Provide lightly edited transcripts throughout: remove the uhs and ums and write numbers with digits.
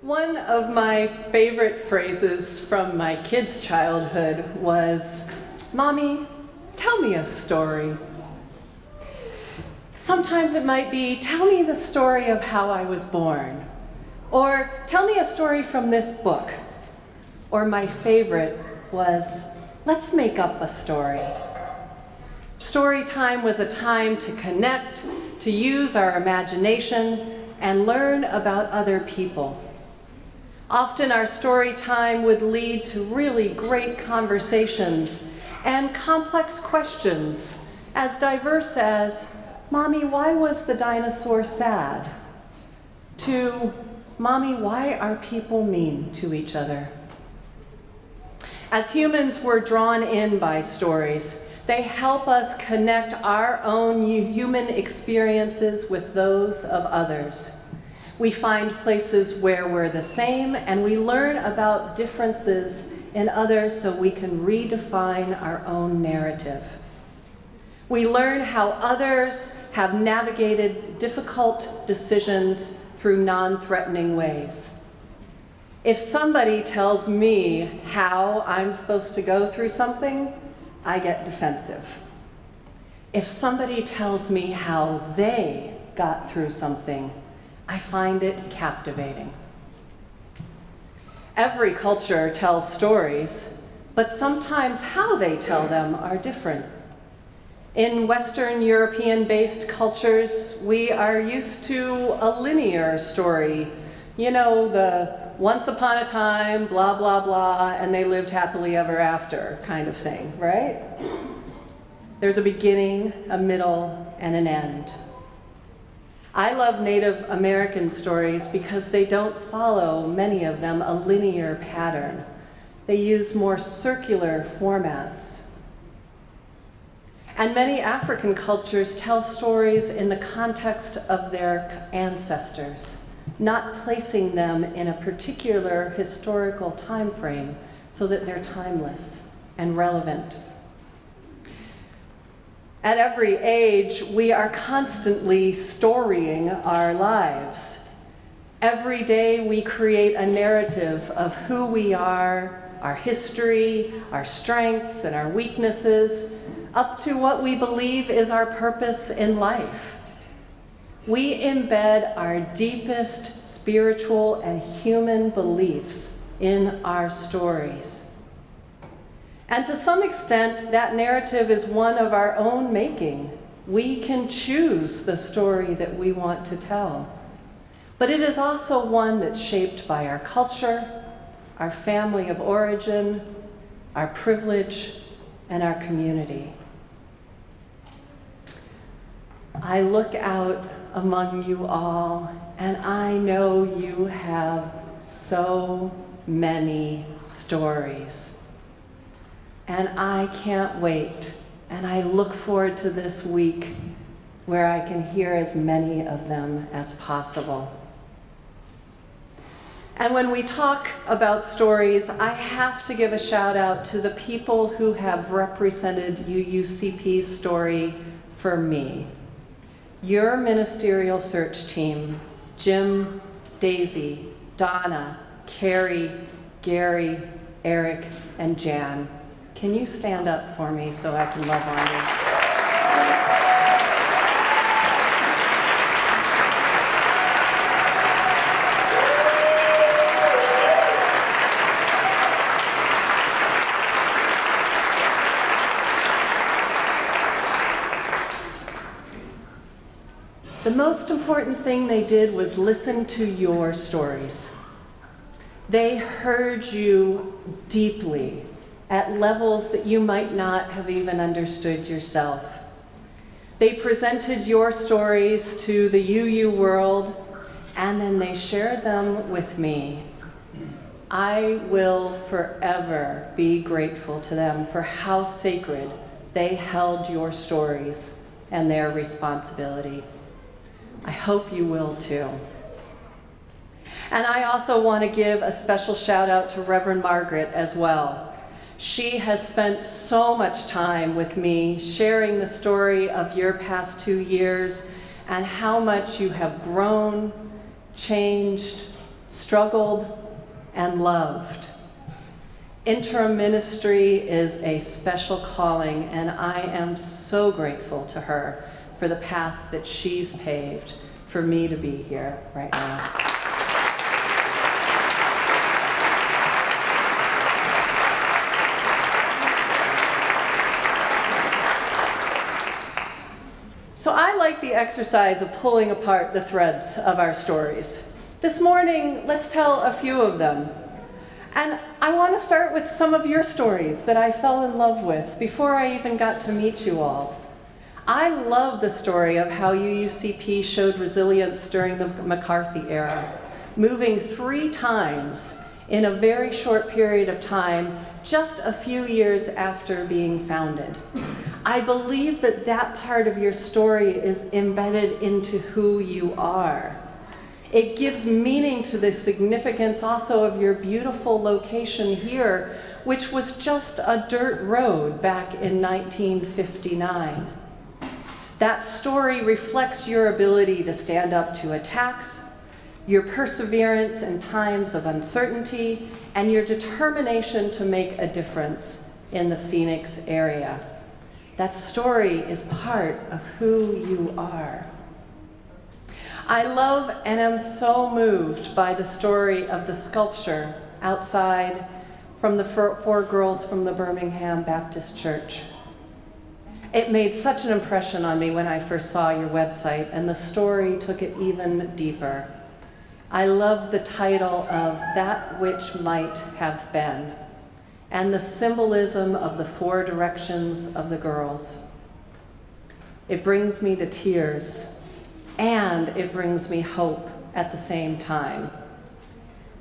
One of my favorite phrases from my kids' childhood was, "Mommy, tell me a story." Sometimes it might be, "Tell me the story of how I was born," or "Tell me a story from this book." Or my favorite was, "Let's make up a story." Story time was a time to connect, to use our imagination, and learn about other people. Often our story time would lead to really great conversations and complex questions as diverse as, "Mommy, why was the dinosaur sad?" to, "Mommy, why are people mean to each other?" As humans, we're drawn in by stories. They help us connect our own human experiences with those of others. We find places where we're the same, and we learn about differences in others so we can redefine our own narrative. We learn how others have navigated difficult decisions through non-threatening ways. If somebody tells me how I'm supposed to go through something, I get defensive. If somebody tells me how they got through something, I find it captivating. Every culture tells stories, but sometimes how they tell them are different. In Western European-based cultures, we are used to a linear story. You know, the once upon a time, blah, blah, blah, and they lived happily ever after kind of thing, right? There's a beginning, a middle, and an end. I love Native American stories because they don't follow, many of them, a linear pattern. They use more circular formats. And many African cultures tell stories in the context of their ancestors, not placing them in a particular historical time frame so that they're timeless and relevant. At every age, we are constantly storying our lives. Every day we create a narrative of who we are, our history, our strengths and our weaknesses, up to what we believe is our purpose in life. We embed our deepest spiritual and human beliefs in our stories. And to some extent, that narrative is one of our own making. We can choose the story that we want to tell. But it is also one that's shaped by our culture, our family of origin, our privilege, and our community. I look out among you all, and I know you have so many stories. And I can't wait, and I look forward to this week where I can hear as many of them as possible. And when we talk about stories, I have to give a shout out to the people who have represented UUCP's story for me. Your ministerial search team, Jim, Daisy, Donna, Carrie, Gary, Eric, and Jan. Can you stand up for me so I can love on you? The most important thing they did was listen to your stories. They heard you deeply at levels that you might not have even understood yourself. They presented your stories to the UU world, and then they shared them with me. I will forever be grateful to them for how sacred they held your stories and their responsibility. I hope you will too. And I also want to give a special shout out to Reverend Margaret as well. She has spent so much time with me sharing the story of your past 2 years and how much you have grown, changed, struggled, and loved. Interim ministry is a special calling, and I am so grateful to her for the path that she's paved for me to be here right now. So I like the exercise of pulling apart the threads of our stories. This morning, let's tell a few of them. And I want to start with some of your stories that I fell in love with before I even got to meet you all. I love the story of how UUCP showed resilience during the McCarthy era, moving 3 times in a very short period of time, just a few years after being founded. I believe that that part of your story is embedded into who you are. It gives meaning to the significance also of your beautiful location here, which was just a dirt road back in 1959. That story reflects your ability to stand up to attacks, your perseverance in times of uncertainty, and your determination to make a difference in the Phoenix area. That story is part of who you are. I love and am so moved by the story of the sculpture outside from the 4 girls from the Birmingham Baptist Church. It made such an impression on me when I first saw your website, and the story took it even deeper. I love the title of That Which Might Have Been, and the symbolism of the 4 directions of the girls. It brings me to tears, and it brings me hope at the same time.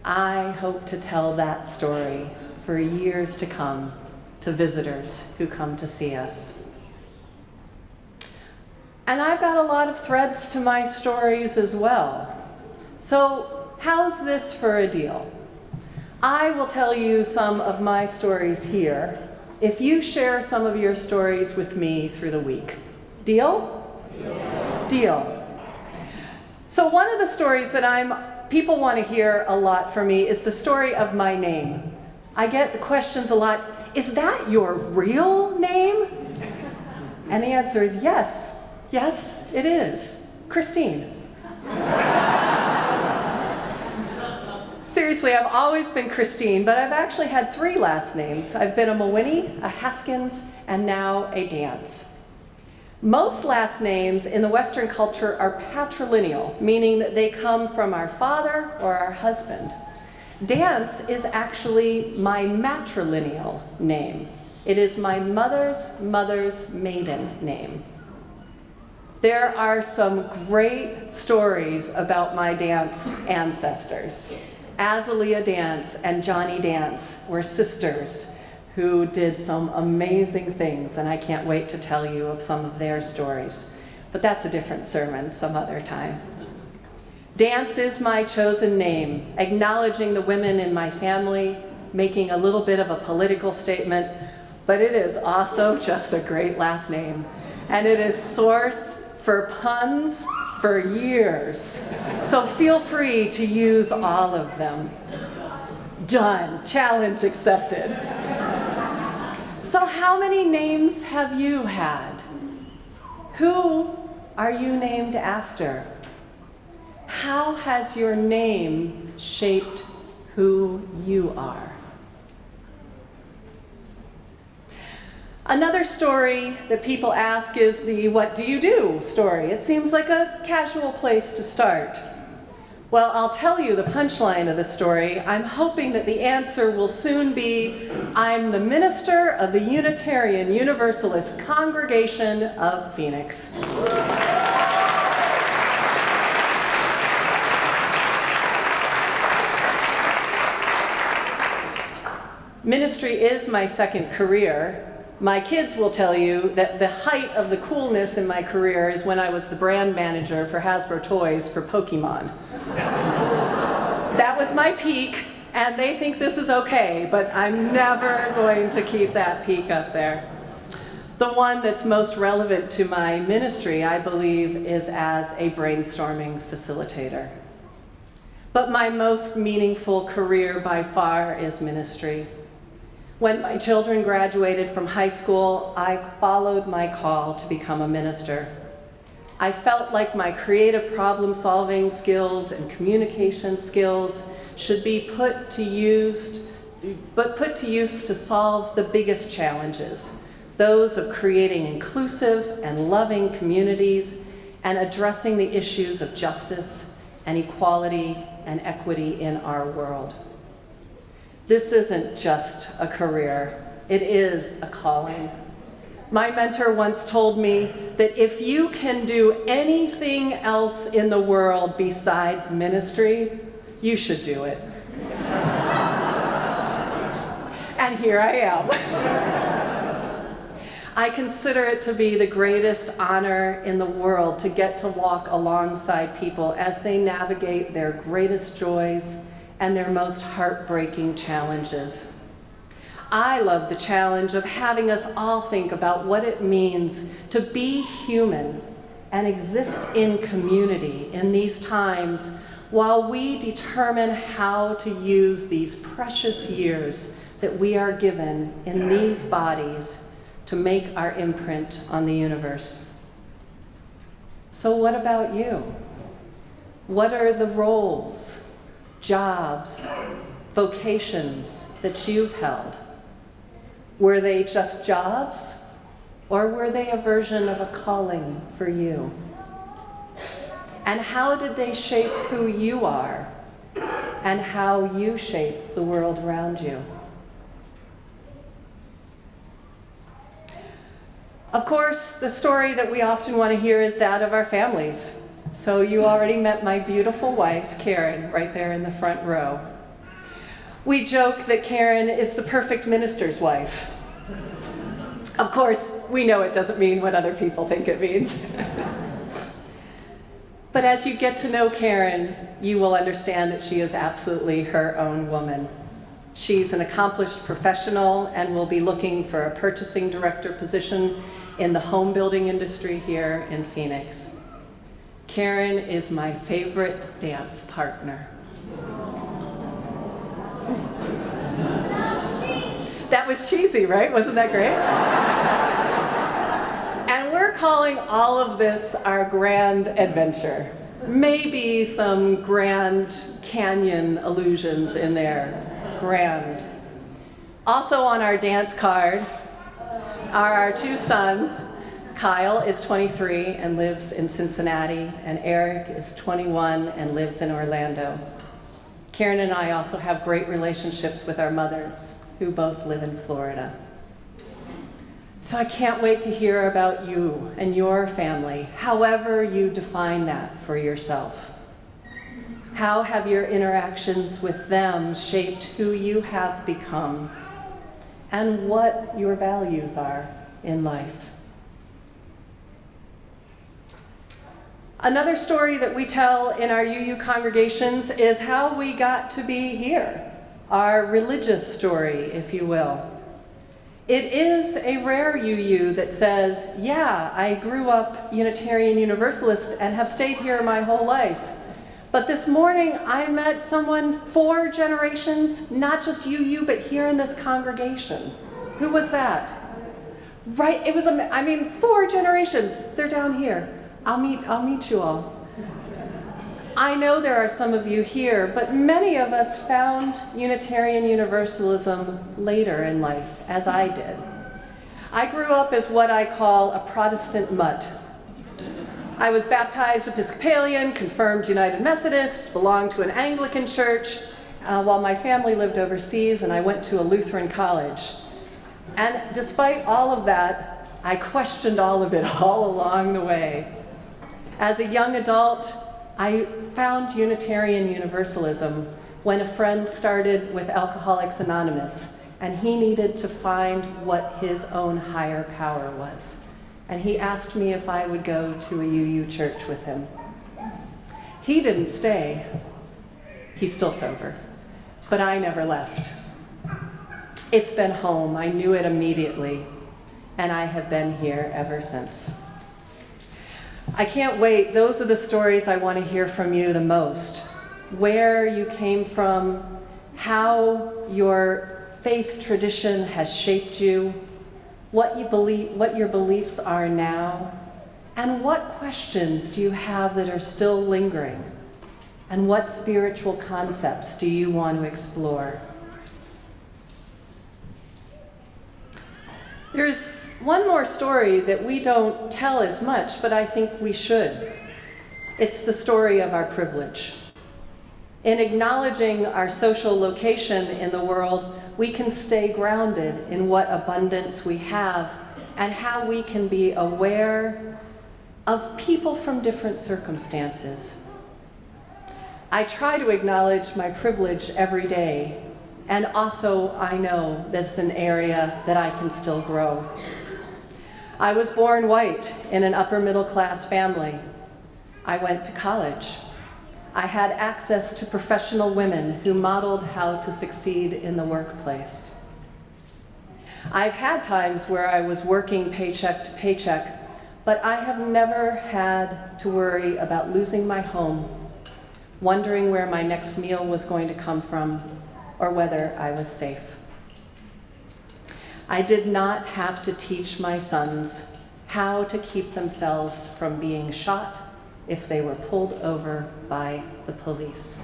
I hope to tell that story for years to come to visitors who come to see us. And I've got a lot of threads to my stories as well. So how's this for a deal? I will tell you some of my stories here if you share some of your stories with me through the week. Deal? Deal. Deal. So one of the stories that people want to hear a lot from me is the story of my name. I get the questions a lot, is that your real name? And the answer is yes. Yes, it is. Christine. Seriously, I've always been Christine, but I've actually had 3 last names. I've been a Mawhinney, a Haskins, and now a Dance. Most last names in the Western culture are patrilineal, meaning that they come from our father or our husband. Dance is actually my matrilineal name. It is my mother's maiden name. There are some great stories about my Dance ancestors. Azalea Dance and Johnny Dance were sisters who did some amazing things, and I can't wait to tell you of some of their stories. But that's a different sermon some other time. Dance is my chosen name, acknowledging the women in my family, making a little bit of a political statement, but it is also just a great last name. And it is source for puns for years. So feel free to use all of them. Done. Challenge accepted. So how many names have you had? Who are you named after? How has your name shaped who you are? Another story that people ask is the "what do you do" story. It seems like a casual place to start. Well, I'll tell you the punchline of the story. I'm hoping that the answer will soon be, I'm the minister of the Unitarian Universalist Congregation of Phoenix. Ministry is my second career. My kids will tell you that the height of the coolness in my career is when I was the brand manager for Hasbro Toys for Pokemon. That was my peak, and they think this is okay, but I'm never going to keep that peak up there. The one that's most relevant to my ministry, I believe, is as a brainstorming facilitator. But my most meaningful career by far is ministry. When my children graduated from high school, I followed my call to become a minister. I felt like my creative problem-solving skills and communication skills should be put to use to solve the biggest challenges, those of creating inclusive and loving communities and addressing the issues of justice and equality and equity in our world. This isn't just a career, it is a calling. My mentor once told me that if you can do anything else in the world besides ministry, you should do it. And here I am. I consider it to be the greatest honor in the world to get to walk alongside people as they navigate their greatest joys and their most heartbreaking challenges. I love the challenge of having us all think about what it means to be human and exist in community in these times while we determine how to use these precious years that we are given in these bodies to make our imprint on the universe. So what about you? What are the roles, jobs, vocations that you've held? Were they just jobs, or were they a version of a calling for you? And how did they shape who you are and how you shape the world around you? Of course, the story that we often want to hear is that of our families. So you already met my beautiful wife, Karen, right there in the front row. We joke that Karen is the perfect minister's wife. Of course, we know it doesn't mean what other people think it means. But as you get to know Karen, you will understand that she is absolutely her own woman. She's an accomplished professional and will be looking for a purchasing director position in the home building industry here in Phoenix. Karen is my favorite dance partner. That was cheesy, right? Wasn't that great? And we're calling all of this our grand adventure. Maybe some Grand Canyon allusions in there. Grand. Also on our dance card are our two sons. Kyle is 23 and lives in Cincinnati, and Eric is 21 and lives in Orlando. Karen and I also have great relationships with our mothers, who both live in Florida. So I can't wait to hear about you and your family, however you define that for yourself. How have your interactions with them shaped who you have become and what your values are in life? Another story that we tell in our UU congregations is how we got to be here, our religious story, if you will. It is a rare UU that says, yeah, I grew up Unitarian Universalist and have stayed here my whole life. But this morning I met someone 4 generations, not just UU, but here in this congregation. Who was that? Right, it was, 4 generations. They're down here. I'll meet you all. I know there are some of you here, but many of us found Unitarian Universalism later in life, as I did. I grew up as what I call a Protestant mutt. I was baptized Episcopalian, confirmed United Methodist, belonged to an Anglican church, while my family lived overseas, and I went to a Lutheran college. And despite all of that, I questioned all of it all along the way. As a young adult, I found Unitarian Universalism when a friend started with Alcoholics Anonymous, and he needed to find what his own higher power was. And he asked me if I would go to a UU church with him. He didn't stay. He's still sober, but I never left. It's been home. I knew it immediately, and I have been here ever since. I can't wait. Those are the stories I want to hear from you the most. where you came from, how your faith tradition has shaped you, what you believe, what your beliefs are now, and what questions do you have that are still lingering, and what spiritual concepts do you want to explore. There's one more story that we don't tell as much, but I think we should. It's the story of our privilege. In acknowledging our social location in the world, we can stay grounded in what abundance we have and how we can be aware of people from different circumstances. I try to acknowledge my privilege every day, and also I know that's an area that I can still grow. I was born white in an upper middle class family. I went to college. I had access to professional women who modeled how to succeed in the workplace. I've had times where I was working paycheck to paycheck, but I have never had to worry about losing my home, wondering where my next meal was going to come from, or whether I was safe. I did not have to teach my sons how to keep themselves from being shot if they were pulled over by the police.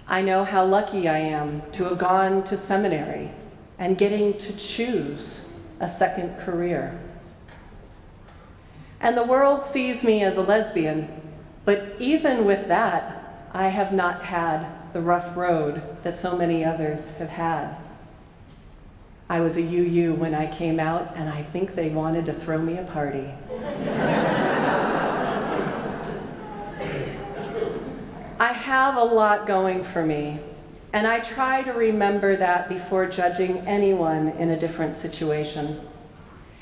I know how lucky I am to have gone to seminary and getting to choose a second career. And the world sees me as a lesbian, but even with that, I have not had the rough road that so many others have had. I was a UU when I came out, and I think they wanted to throw me a party. I have a lot going for me, and I try to remember that before judging anyone in a different situation.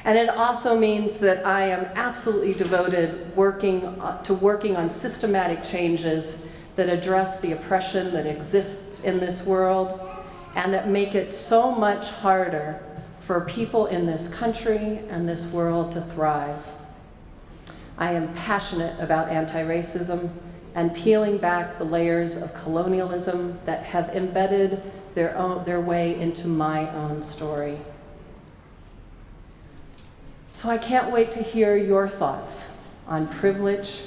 And it also means that I am absolutely devoted working on systematic changes that address the oppression that exists in this world and that make it so much harder for people in this country and this world to thrive. I am passionate about anti-racism and peeling back the layers of colonialism that have embedded their way into my own story. So I can't wait to hear your thoughts on privilege,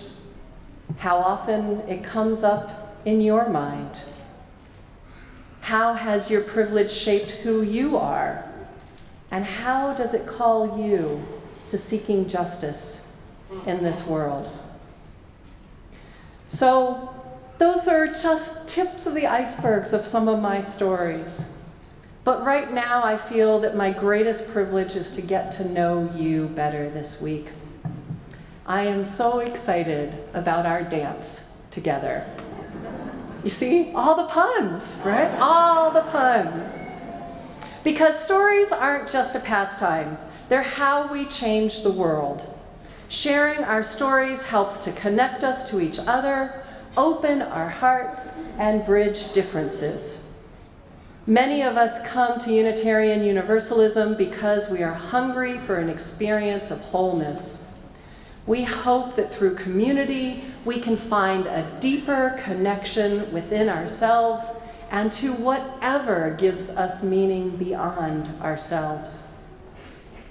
how often it comes up in your mind. How has your privilege shaped who you are? And how does it call you to seeking justice in this world? So those are just tips of the icebergs of some of my stories. But right now I feel that my greatest privilege is to get to know you better this week. I am so excited about our dance together. You see, all the puns, right? All the puns. Because stories aren't just a pastime, they're how we change the world. Sharing our stories helps to connect us to each other, open our hearts, and bridge differences. Many of us come to Unitarian Universalism because we are hungry for an experience of wholeness. We hope that through community, we can find a deeper connection within ourselves and to whatever gives us meaning beyond ourselves.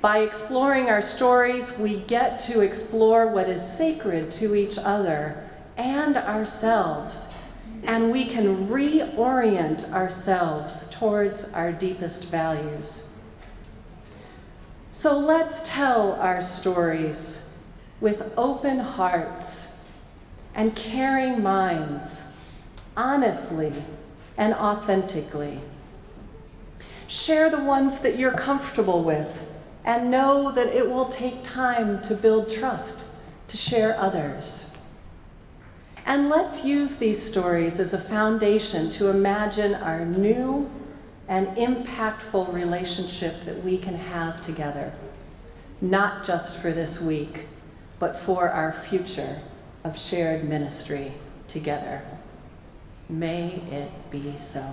By exploring our stories, we get to explore what is sacred to each other and ourselves, and we can reorient ourselves towards our deepest values. So let's tell our stories with open hearts and caring minds, honestly and authentically. Share the ones that you're comfortable with and know that it will take time to build trust to share others. And let's use these stories as a foundation to imagine our new and impactful relationship that we can have together, not just for this week, but for our future of shared ministry together. May it be so.